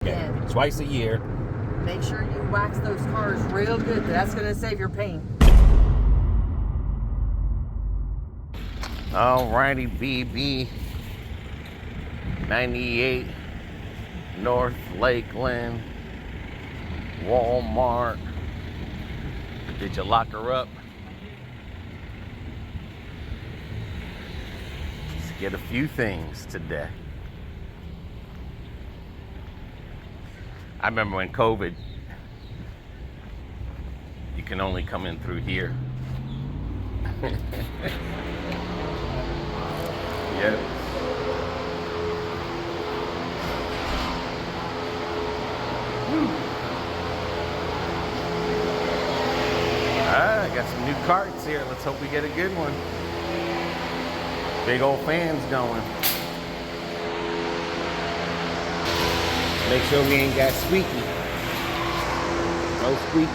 Okay, And twice a year. make sure you wax those cars real good. That's going to save your paint. Alrighty, BB 98 North Lakeland Walmart. Did you lock her up? Let's get a few things today. I remember when COVID, you can only come in through here. Yep. I got some new carts here. Let's hope we get a good one. Big old fans going. Make sure we ain't got squeaky. No squeaky.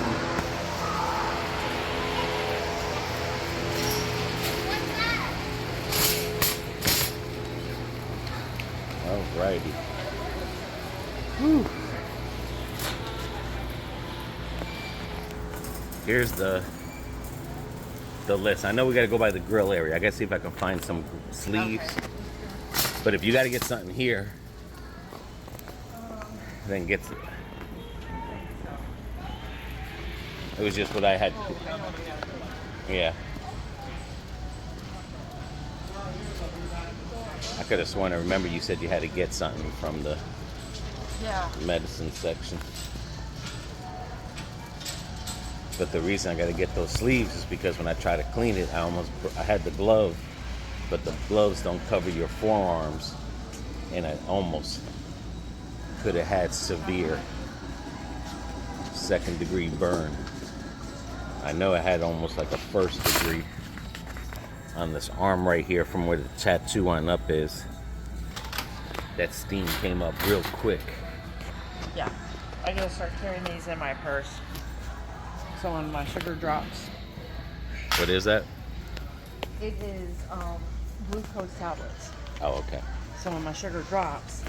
Alrighty. Whew. Here's the list. I know we gotta go by the grill area. I gotta see if I can find some sleeves. Okay. But if you gotta get something here, then get it. It was just what I had. Yeah. I could have sworn I remember you said you had to get something from the medicine section. But the reason I got to get those sleeves is because when I try to clean it, I had the glove, but the gloves don't cover your forearms, and I almost could have had severe second-degree burn. I know I had almost like a first degree on this arm right here from where the tattoo on up is. That steam came up real quick. Yeah, I gotta start carrying these in my purse. So on my sugar drops. What is that? It is glucose tablets. Oh, okay. So on my sugar drops,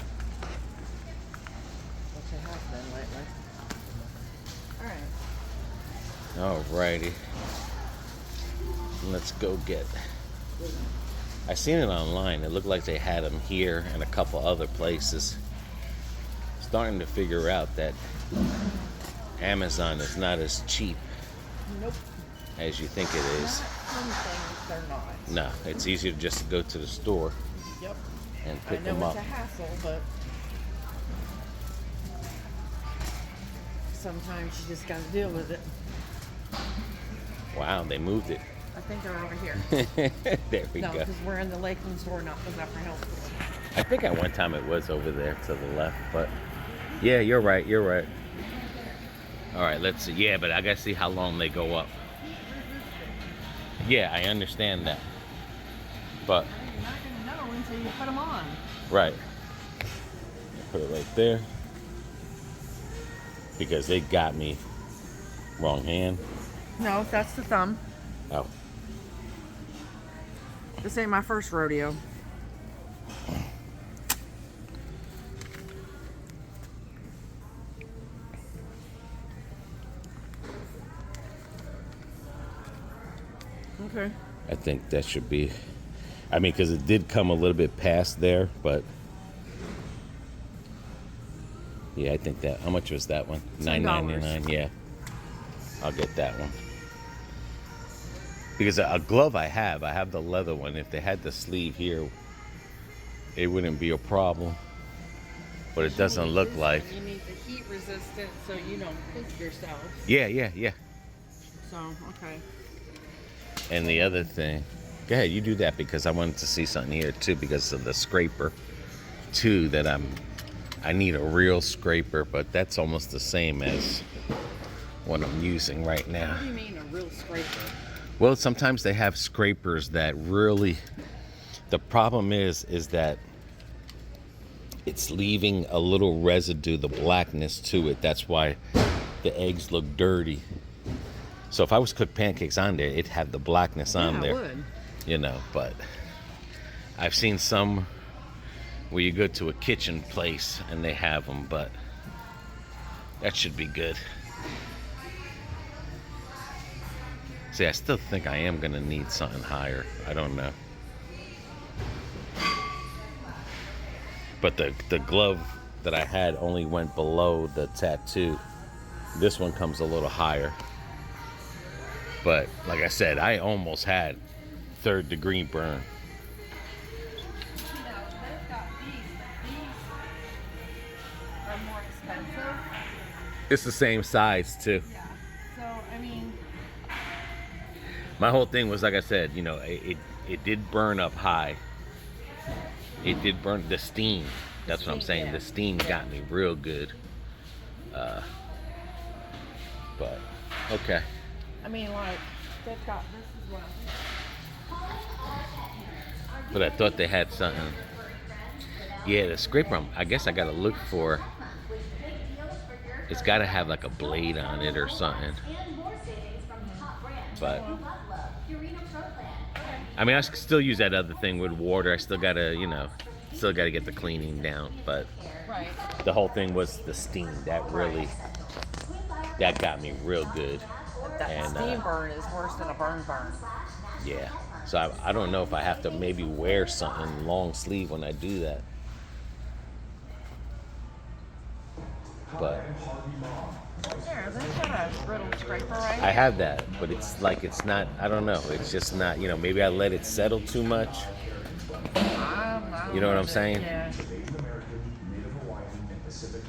which I have been lately. Alright. Alrighty. Let's go get. I seen it online. It looked like they had them here and a couple other places. Starting to figure out that Amazon is not as cheap as you think it is. Some things they're not. No, it's easier just to go to the store and pick them up. I know it's a hassle, but sometimes you just got to deal with it. Wow, they moved it. I think they're over here. There we go. No, because we're in the Lakeland store, not the Zephyr Hill store. I think at one time it was over there to the left, but yeah, you're right. You're right. All right, let's see. Yeah, but I gotta see how long they go up. Yeah, I understand that. But you're not gonna know until you put them on. Right. Put it right there. Because they got me wrong hand. No, that's the thumb. Oh. This ain't my first rodeo. Okay. I think that should be, I mean, because it did come a little bit past there, but yeah, I think that, how much was that one? $9.99, yeah. I'll get that one. Because a glove I have the leather one. If they had the sleeve here, it wouldn't be a problem. But it doesn't look like. You need the heat resistant so you don't poke yourself. Yeah. So, okay. And the other thing, go ahead, you do that because I wanted to see something here too because of the scraper too that I need a real scraper, but that's almost the same as what I'm using right now. What do you mean a real scraper? Well, sometimes they have scrapers that really, the problem is that it's leaving a little residue, the blackness to it. That's why the eggs look dirty. So if I was to cook pancakes on there, it'd have the blackness on there. It would. You know, but I've seen some where you go to a kitchen place and they have them, but That should be good. See, I still think I am gonna need something higher. I don't know. But the glove that I had only went below the tattoo. This one comes a little higher. But like I said, I almost had 3rd degree burn. Are more expensive. It's the same size too. Yeah. So I mean, My whole thing was, like I said, you know, it did burn up high. It did burn the steam. That's what I'm saying. Yeah. The steam got me real good. But okay. I mean, like they've got this is what. But I thought they had something. Yeah, the scraper. I guess I gotta look for. It's gotta have like a blade on it or something. But I mean, I could still use that other thing with water. I still gotta, you know, still gotta get the cleaning down. But Right. the whole thing was the steam. That really, that got me real good. That And, steam burn is worse than a burn. Yeah. So I don't know if I have to maybe wear something long sleeve when I do that. But There, they've got a Griddle scraper right I here. have that, but it's like it's not. I don't know. It's just not. You know, maybe I let it settle too much. You know what I'm saying? Yeah.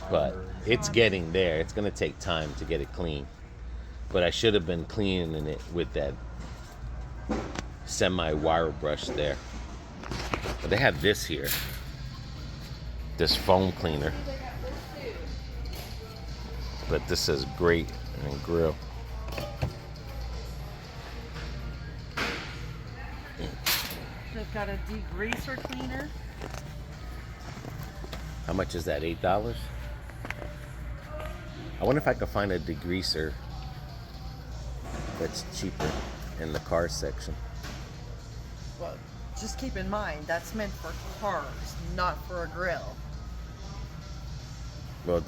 But it's getting there. It's gonna take time to get it clean. But I should have been cleaning it with that semi-wire brush there. But they have this here. This foam cleaner. But this says grate and grill. They've got a degreaser cleaner. How much is that? $8? I wonder if I could find a degreaser that's cheaper in the car section. Well, just keep in mind that's meant for cars, not for a grill. Well,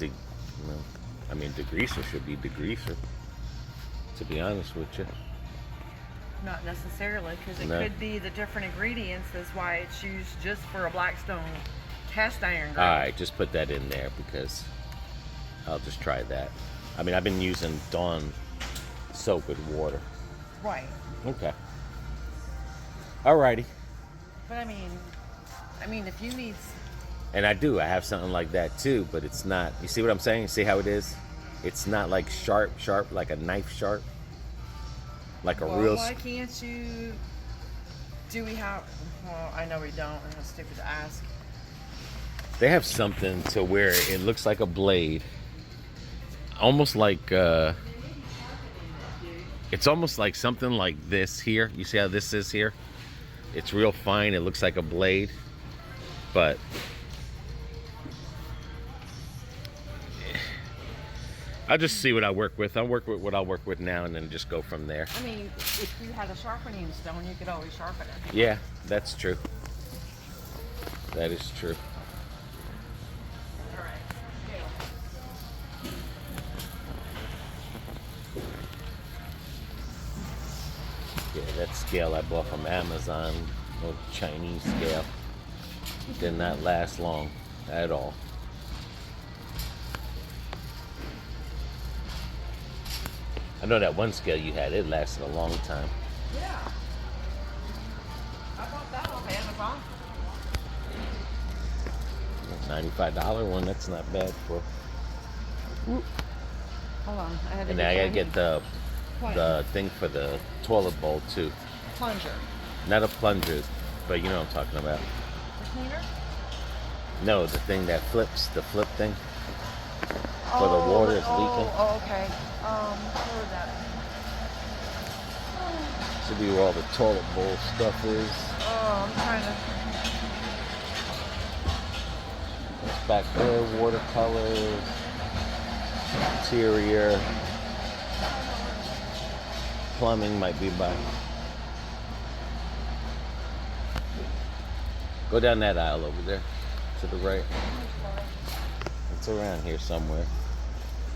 I mean, degreaser should be degreaser, to be honest with you. Not necessarily, because it No. could be the different ingredients. That's why it's used just for a Blackstone cast iron grill. All right, just put that in there because I'll just try that. I mean, I've been using Dawn soap with water. Right. Okay. Alrighty. But I mean, if you need, And I do. I have something like that too, but it's not. You see what I'm saying? See how it is? It's not like sharp, like a knife sharp. Like a well, real. why can't you? Do we have? Well, I know we don't. And it's stupid to ask. They have something to where it looks like a blade. Almost like. It's almost like something like this here. You see how this is here? It's real fine. It looks like a blade, but. I'll just see what I work with. I'll work with what I'll work with now and then just go from there. I mean, if you had a sharpening stone, you could always sharpen it. Yeah, that's true. That is true. All right. Yeah, that scale I bought from Amazon, no Chinese scale, did not last long at all. I know that one scale you had, it lasted a long time. Yeah. I bought that off Amazon. $95 one, that's not bad for. Hold on, I had to. And then I gotta get the What? thing for the toilet bowl too. Plunger. Not a plunger, but you know what I'm talking about. The cleaner. No, the thing that flips, the flip thing. For the water is leaking. Oh, okay. Where was that? Should be where all the toilet bowl stuff is. Oh, I'm trying to. It's back there, watercolors, interior, plumbing might be by. Go down that aisle over there, to the right. It's around here somewhere.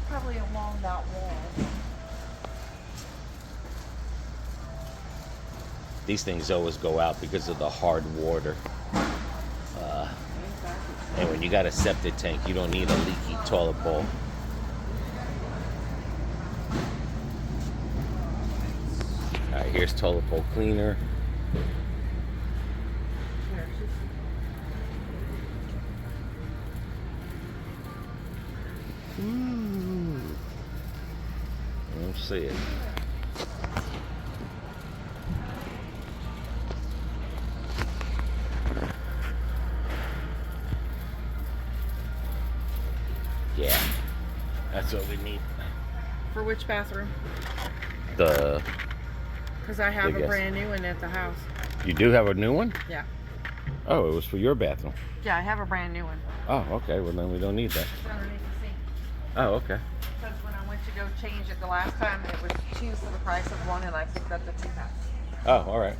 Probably along that wall. These things always go out because of the hard water. And when you got a septic tank, you don't need a leaky toilet bowl. All right, here's toilet bowl cleaner. I don't see it. Yeah, that's what we need. For which bathroom? The Because I have a Biggest. brand new one at the house. You do have a new one? Yeah. Oh, it was for your bathroom. Yeah, I have a brand new one. Oh, okay. Well, then we don't need that. It's underneath the sink. Oh, okay. Because when I went to go change it the last time, it was 2 for the price of 1, and I picked up the 2-pack. Oh, all right.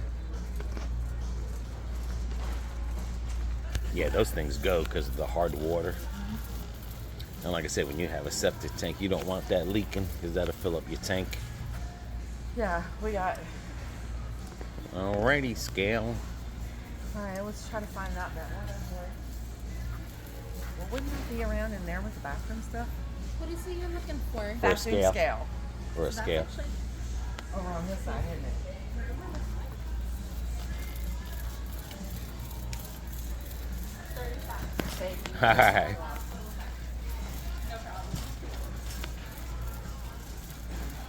Yeah, those things go because of the hard water. And like I said, when you have a septic tank, you don't want that leaking because that'll fill up your tank. Yeah, we got. Alrighty, scale. Alright, let's try to find that one. Well, wouldn't it be around in there with the bathroom stuff? What is it you're looking for? For a Bathroom scale. scale. Or a That's scale. actually- Over on this side, isn't it? Alright.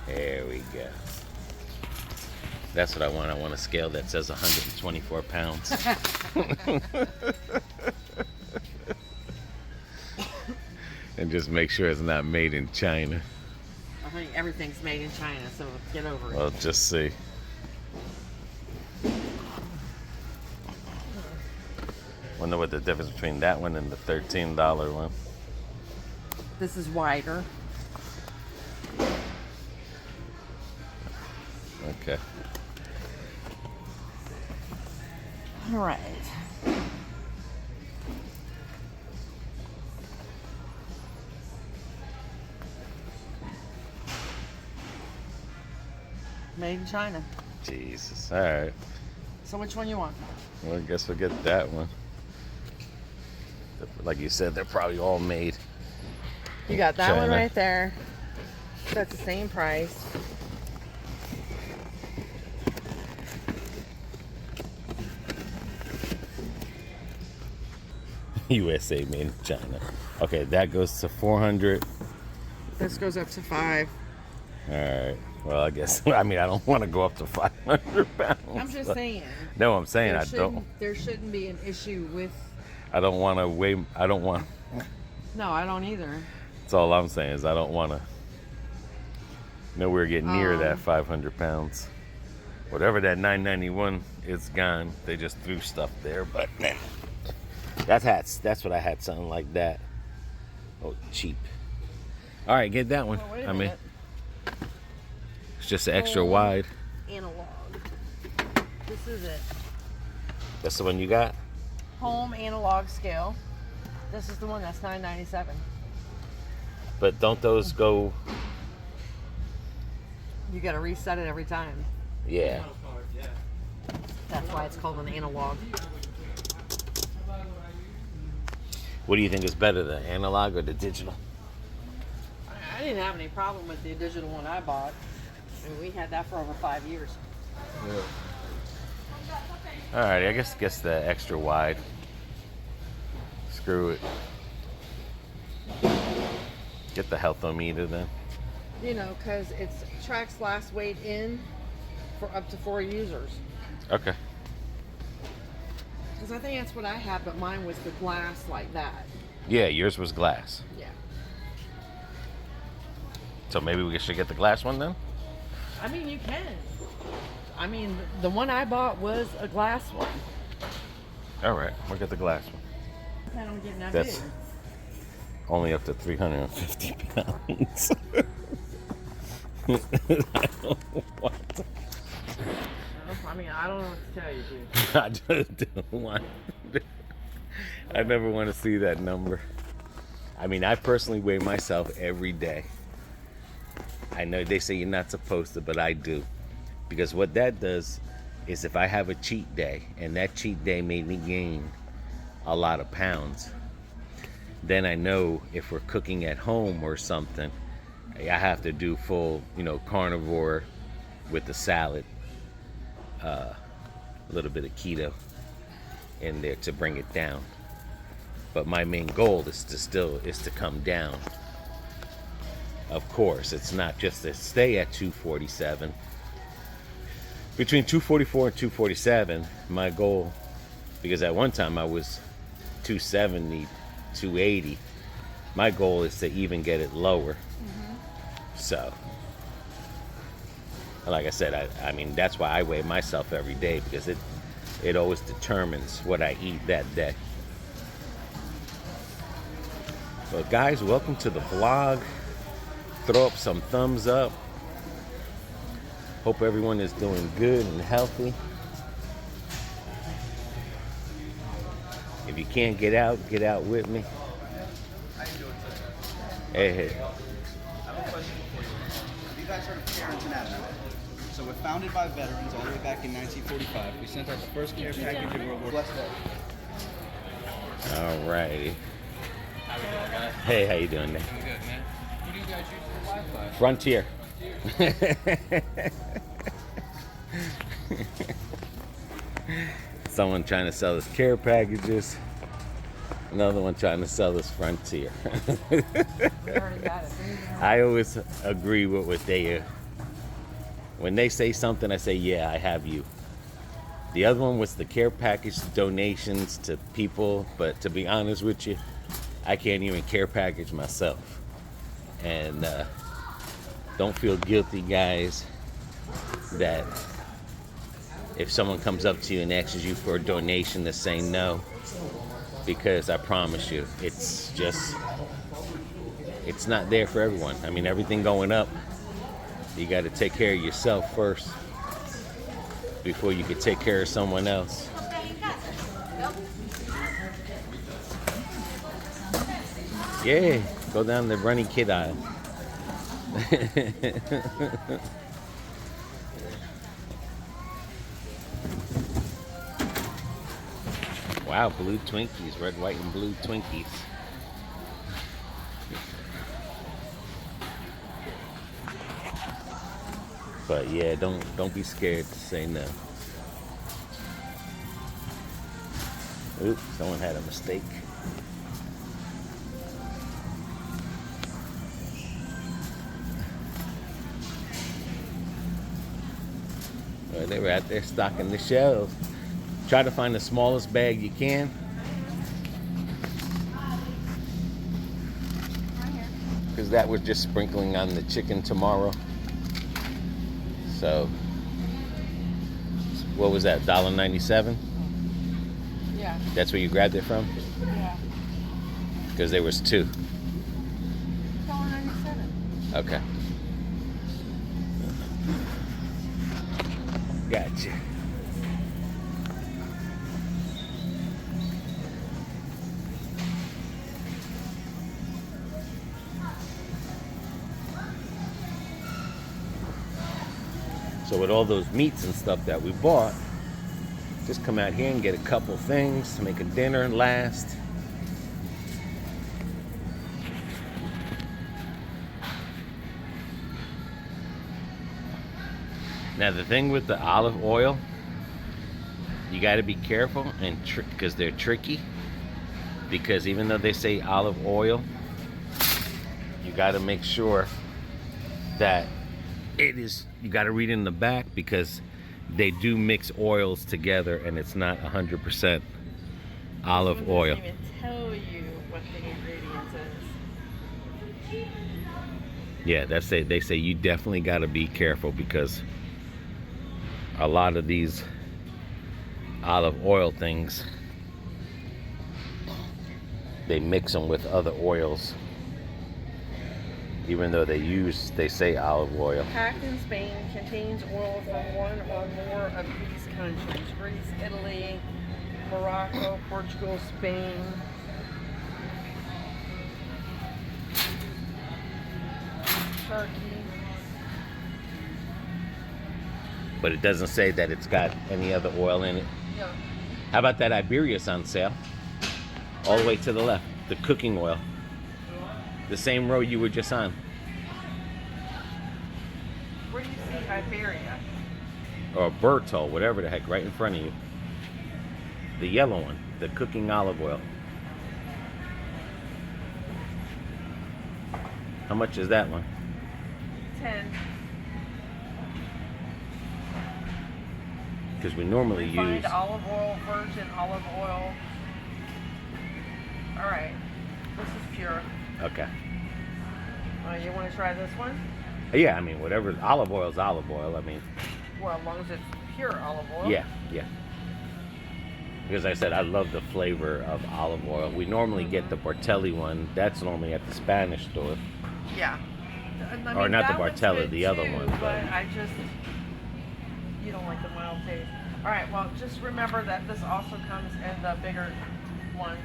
There we go. That's what I want. I want a scale that says 124 pounds. And just make sure it's not made in China. I think everything's made in China, so get over it. Well, just see. Wonder what the difference between that one and the $13 one. This is wider. Okay. All right. Made in China. Jesus. All right. So which one you want? Well, I guess we'll get that one. Like you said, they're probably all made. You got that one China. right there. That's the same price. USA made in China. Okay, that goes to 400. This goes up to 5. All right. Well, I guess. I mean, I don't want to go up to 500 pounds. I'm just but- saying. No, I'm saying There I don't. shouldn't- There shouldn't be an issue with. I don't want to weigh. I don't want. No, I don't either. That's all I'm saying is I don't want to. Nowhere get near that 500 pounds. Whatever that 991 is gone. They just threw stuff there, but man, that's what I had. Something like that. Oh, cheap. All right, get that one. Oh, wait a I mean, minute. it's just extra Oh. wide. Analog. This is it. That's the one you got. Home analog scale. This is the one that's $9.97. But don't those go? You got to reset it every time. Yeah. That's why it's called an analog. What do you think is better, the analog or the digital? I didn't have any problem with the digital one I bought. I mean, we had that for over 5 years. All right, I guess the extra wide. Screw it. Get the healthometer then. You know, because it tracks last weight in for up to 4 users. Okay. Because I think that's what I had, but mine was the glass like that. Yeah, yours was glass. Yeah. So maybe we should get the glass one then? I mean, you can. I mean, the one I bought was a glass one. All right, we'll get the glass one. I don't get that That's big. only up to 350 pounds. What? I mean, I don't know what to tell you, dude. I just don't want. I never want to see that number. I mean, I personally weigh myself every day. I know they say you're not supposed to, but I do. Because what that does is if I have a cheat day and that cheat day made me gain a lot of pounds, then I know if we're cooking at home or something, I have to do full, carnivore with the salad, a little bit of keto in there to bring it down. But my main goal is to come down. Of course, it's not just to stay at 247. Between 244 and 247, my goal, because at one time I was 270, 280, my goal is to even get it lower. So, like I said, I mean, that's why I weigh myself every day, because it always determines what I eat that day. But guys, welcome to the vlog. Throw up some thumbs up. Hope everyone is doing good and healthy. If you can't get out with me. Hey. I have a question for you. Have you guys heard of Care International? So we're founded by veterans all the way back in 1945. We sent out the first care package in World War II. All righty. Hey, how you doing, Nick? I'm good, man. What do you guys use for Wi-Fi? Frontier. Someone trying to sell us care packages. Another one trying to sell us Frontier. I always agree with what they when they say something, I say, yeah, I have you. The other one was the care package donations to people, but to be honest with you, I can't even care package myself. And don't feel guilty, guys, that if someone comes up to you and asks you for a donation, to say no, because I promise you, it's not there for everyone. I mean, everything going up, you got to take care of yourself first before you can take care of someone else. Yeah, go down the running kid aisle. Wow, blue Twinkies, red, white, and blue Twinkies. But yeah, don't be scared to say no. Oops, someone had a mistake. Well, they were out there stocking the shelves. Try to find the smallest bag you can. Because that was just sprinkling on the chicken tomorrow. So, what was that, $1.97? Yeah. That's where you grabbed it from? Yeah. Because there was two. $1.97. Okay. Gotcha. So with all those meats and stuff that we bought, just come out here and get a couple things to make a dinner last. Now the thing with the olive oil, you got to be careful and because they're tricky. Because even though they say olive oil, you got to make sure that it is, you got to read in the back, because they do mix oils together and it's not 100% olive oil. Doesn't even tell you what the ingredients is. Yeah, they say you definitely got to be careful, because a lot of these olive oil things, they mix them with other oils, even though they say olive oil. Packed in Spain, contains oil from one or more of these countries: Greece, Italy, Morocco, Portugal, Spain. Turkey. But it doesn't say that it's got any other oil in it. Yeah. How about that Iberia's on sale? All the way to the left, the cooking oil. The same row you were just on. Where do you see Iberia? Or Berto, whatever the heck, right in front of you. The yellow one, the cooking olive oil. How much is that one? 10. Because we normally use... Refined olive oil, virgin olive oil. All right, this is pure. Okay. You want to try this one? Yeah, I mean, whatever. Olive oil is olive oil. I mean, Well, as long as it's pure olive oil. yeah. Because I said I love the flavor of olive oil. We normally get the Bartelli one. That's normally at the Spanish store. Yeah. I mean, Or not the that one's Bartella, good the other too, one, But but- I just, you don't like the mild taste. All right, well, just remember that this also comes in the bigger one,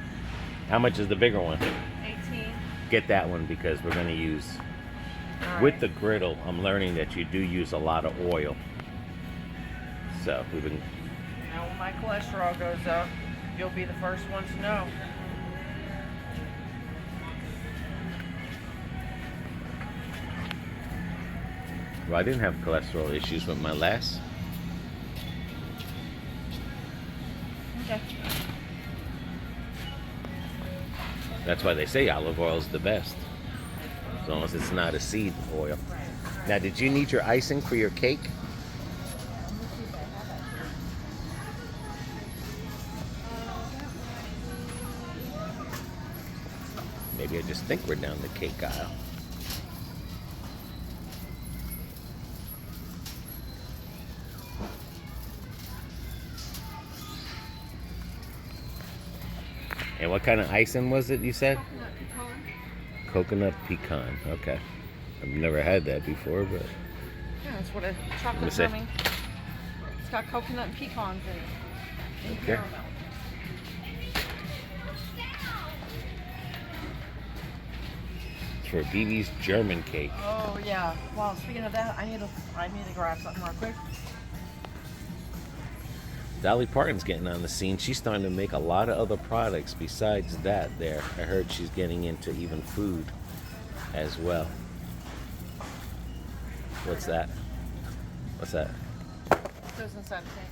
How much is the bigger one? 18. Get that one because we're going to use... All With right. the griddle, I'm learning that you do use a lot of oil. So we've been... Now when my cholesterol goes up, you'll be the first one to know. Well, I didn't have cholesterol issues with my last. Okay. That's why they say olive oil is the best. As long as it's not a seed oil. Now, did you need your icing for your cake? Maybe I just think we're down the cake aisle. And what kind of icing was it you said? Coconut pecan. Okay. I've never had that before, but Yeah, that's what a Let me chocolate see. gummy. It's got coconut and pecans in it. And Okay. caramel. it's for BB's German cake. Oh yeah. Well, speaking of that, I need to grab something real quick. Dolly Parton's getting on the scene. She's starting to make a lot of other products besides that there. I heard she's getting into even food as well. What's that? What's that? Goes inside the tank.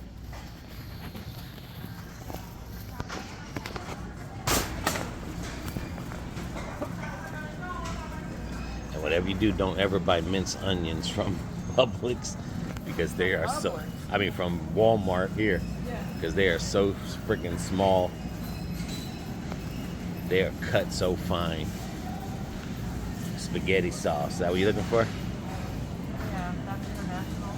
And whatever you do, don't ever buy minced onions from Publix because they are so... Publix? I mean, from Walmart here. Yeah. Because they are so freaking small. They are cut so fine. Spaghetti sauce. Is that what you're looking for? Yeah, that's international.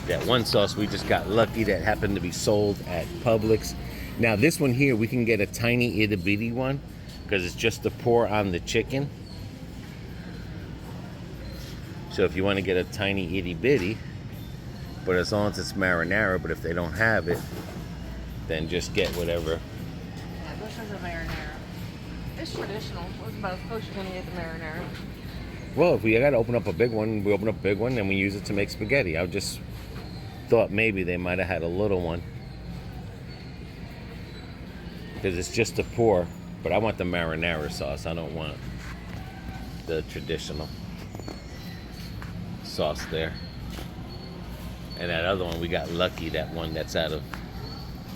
That one sauce we just got lucky that happened to be sold at Publix. Now this one here, we can get a tiny itty bitty one because it's just to pour on the chicken. So if you want to get a tiny itty bitty, but as long as it's marinara, but if they don't have it, then just get whatever. Yeah, this is a marinara. It's traditional. It was about as close as you're gonna get the marinara. Well, if we got to open up a big one, we open up a big one and we use it to make spaghetti. I just thought maybe they might have had a little one. Because it's just to pour, but I want the marinara sauce. I don't want the traditional sauce there. And that other one, we got lucky. That one that's out of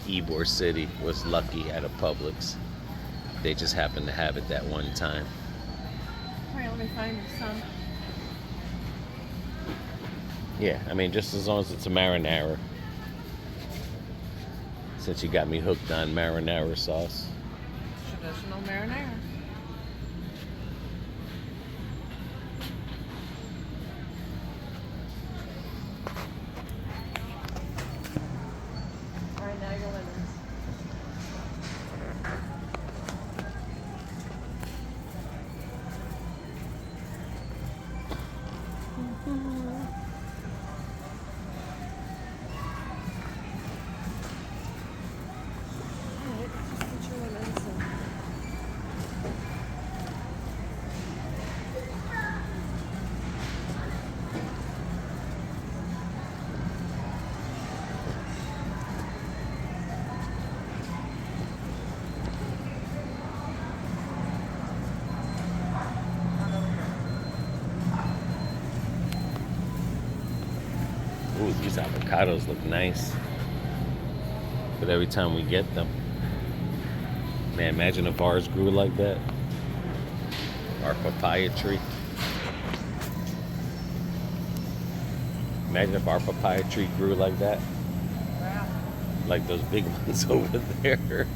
Ybor City was lucky at a Publix. They just happened to have it that one time. All right, let me find some. Yeah, I mean, just as long as it's a marinara. Since you got me hooked on marinara sauce. Traditional marinara. All right, now your lemons. Ooh, these avocados look nice. But every time we get them, man, imagine if ours grew like that. Our papaya tree. Imagine if our papaya tree grew like that. Wow. Like those big ones over there.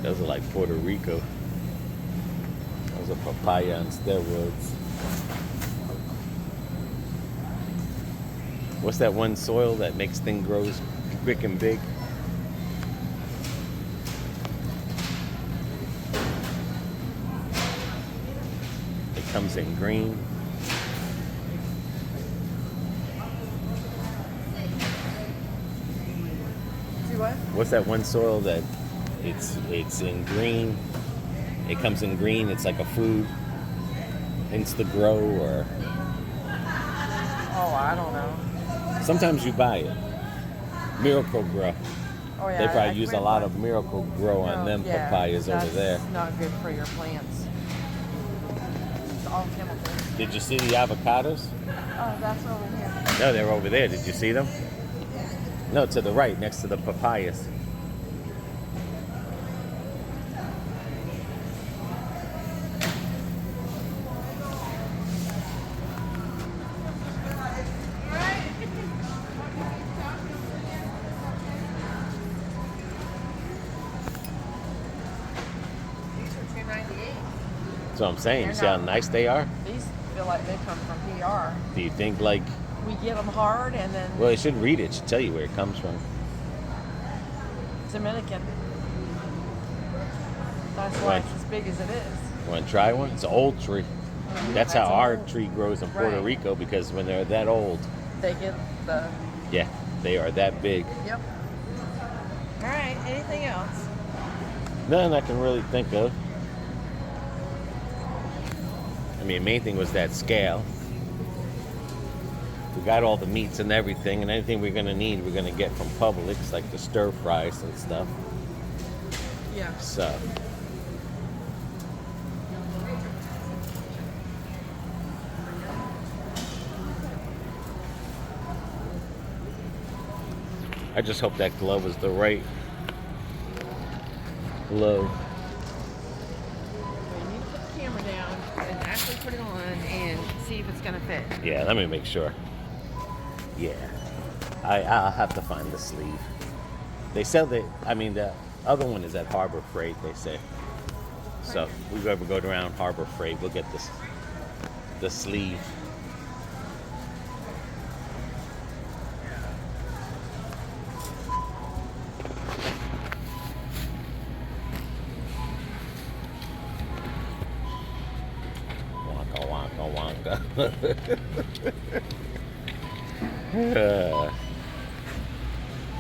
Those are like Puerto Rico. Those are papaya on steroids. What's that one soil that makes things grow quick and big? It comes in green. See what? What's that one soil that it's in green? It comes in green. It's like a food. Insta grow or Oh, I don't know. sometimes you buy it. Miracle Grow. Oh yeah. They I probably use a quit lot one. of Miracle Grow on No, them yeah, papayas over that's there. not good for your plants. It's all chemicals. Did you see the avocados? Oh, that's over here. No, they were over there. Did you see them? No, to the right, next to the papayas. These are $2.98. That's what I'm saying. You They're see how not- nice they are? These feel like they come from PR. Do you think like, We get them hard and then well, it should read it. It should tell you where it comes from. Dominican. That's why Right. it's as big as it is. Want to try one? It's an old tree. That's how That's our old. tree grows in Puerto Right. Rico, because when they're that old, They get the. yeah, they are that big. Yep. All right. Anything else? None I can really think of. I mean, the main thing was that scale. We got all the meats and everything, and anything we're gonna need, we're gonna get from Publix, like the stir fries and stuff. Yeah. So, I just hope that glove is the right glove. So you need to put the camera down and actually put it on and see if it's gonna fit. Yeah, let me make sure. Yeah, I'll have to find the sleeve. They sell the other one is at Harbor Freight, they say. So if we ever go around Harbor Freight, we'll get the sleeve. Wonka, wonka, wonka.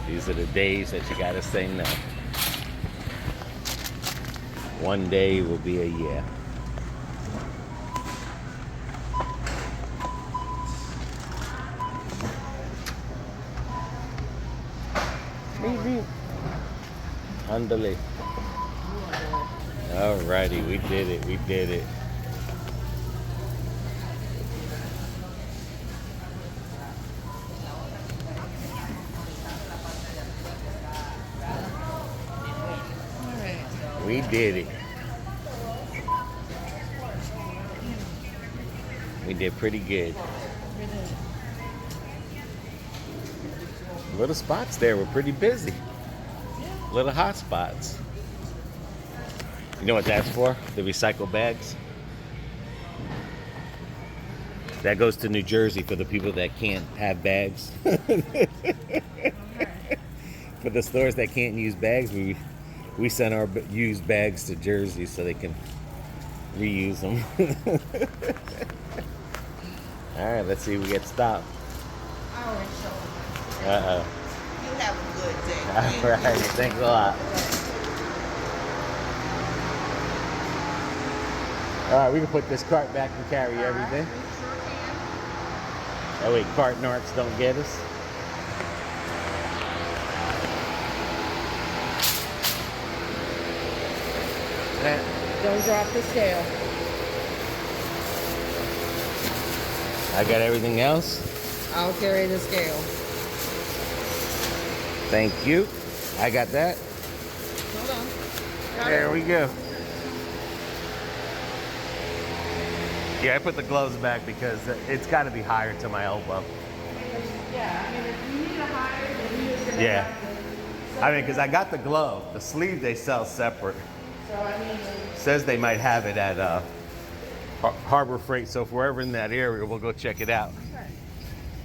These are the days that you gotta say no. One day will be a year. Beep, beep. Andale. Alrighty, we did it, we did it. All right. We did it. We did pretty good. Little spots there were pretty busy. Little hot spots. You know what that's for? The recycle bags. That goes to New Jersey for the people that can't have bags. For the stores that can't use bags, we send our used bags to Jersey so they can reuse them. All right, let's see if we get stopped. I always show them. Uh-oh. You have a good day. All right, thanks a lot. All right, we can put this cart back and carry everything. Oh wait, cart narcs don't get us. Don't drop the scale. I got everything else. I'll carry the scale. Thank you. I got that. Hold on. Got There it. we go. Yeah, I put the gloves back because it's got to be higher to my elbow. Yeah, I mean, if you need a higher, then you just gonna Yeah. have to- I mean, because I got the glove. The sleeve they sell separate. So, I mean, Says they might have it at Harbor Freight. So if we're ever in that area, we'll go check it out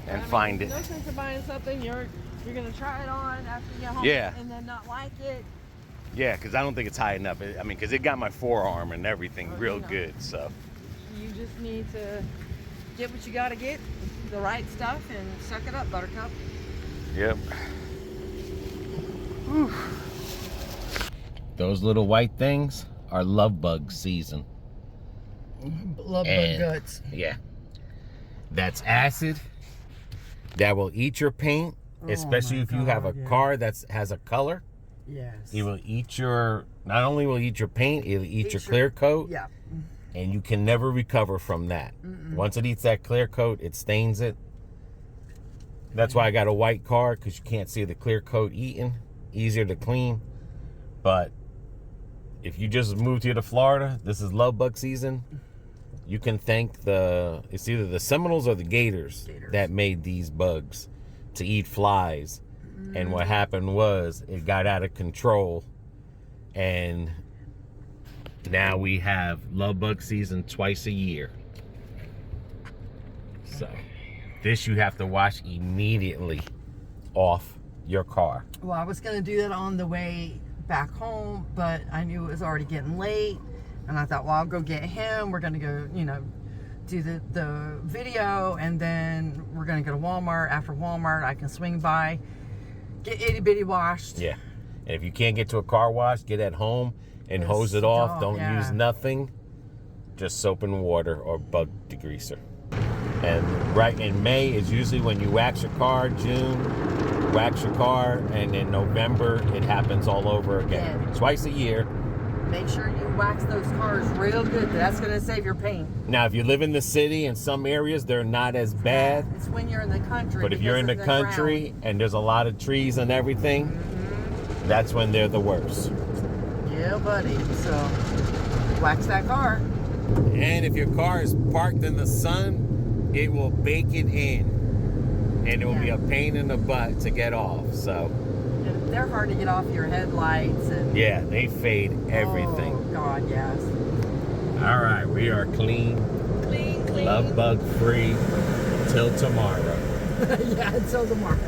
and I mean, find it. no sense of buying something you're gonna try it on after you get home Yeah. and then not like it. Yeah, because I don't think it's high enough. I mean, because it got my forearm and everything real good. So You just need to get what you gotta get, the right stuff, and suck it up, Buttercup. yep. Whew. Those little white things are love bug season. Love And- bug guts. Yeah. That's acid that will eat your paint, especially my if you have a God, yeah. car that has a color. Yes. It will eat your, not only will it eat your paint, it'll eat your clear coat. Yeah. And you can never recover from that. Once it eats that clear coat, it stains it. That's why I got a white car, because you can't see the clear coat eating. Easier to clean. But if you just moved here to Florida, this is love bug season. You can thank it's either the Seminoles or the Gators that made these bugs to eat flies. And what happened was it got out of control. And now we have love bug season twice a year. So this you have to wash immediately off your car. Well, I was gonna do that on the way back home, but I knew it was already getting late, and I thought, well, I'll go get him. We're gonna go, do the video, and then we're gonna go to Walmart. After Walmart, I can swing by, get itty bitty washed. Yeah. And if you can't get to a car wash, get at home and hose it off. Don't use nothing. Just soap and water or bug degreaser. And right in May is usually when you wax your car. June, wax your car. And in November, it happens all over again. Yeah. Twice a year. Make sure you wax those cars real good. That's gonna save your paint. Now, if you live in the city, in some areas, they're not as bad. It's when you're in the country. But if you're in the because of country and there's a lot of trees and everything, that's when they're the worst. ground. Yeah, buddy. So wax that car. And if your car is parked in the sun, it will bake it in. And it will be a pain in the butt to get off. So, They're hard to get off your headlights and. yeah, they fade everything. Oh God, yes. All right, we are clean, Clean. love bug free till tomorrow. Yeah, until tomorrow.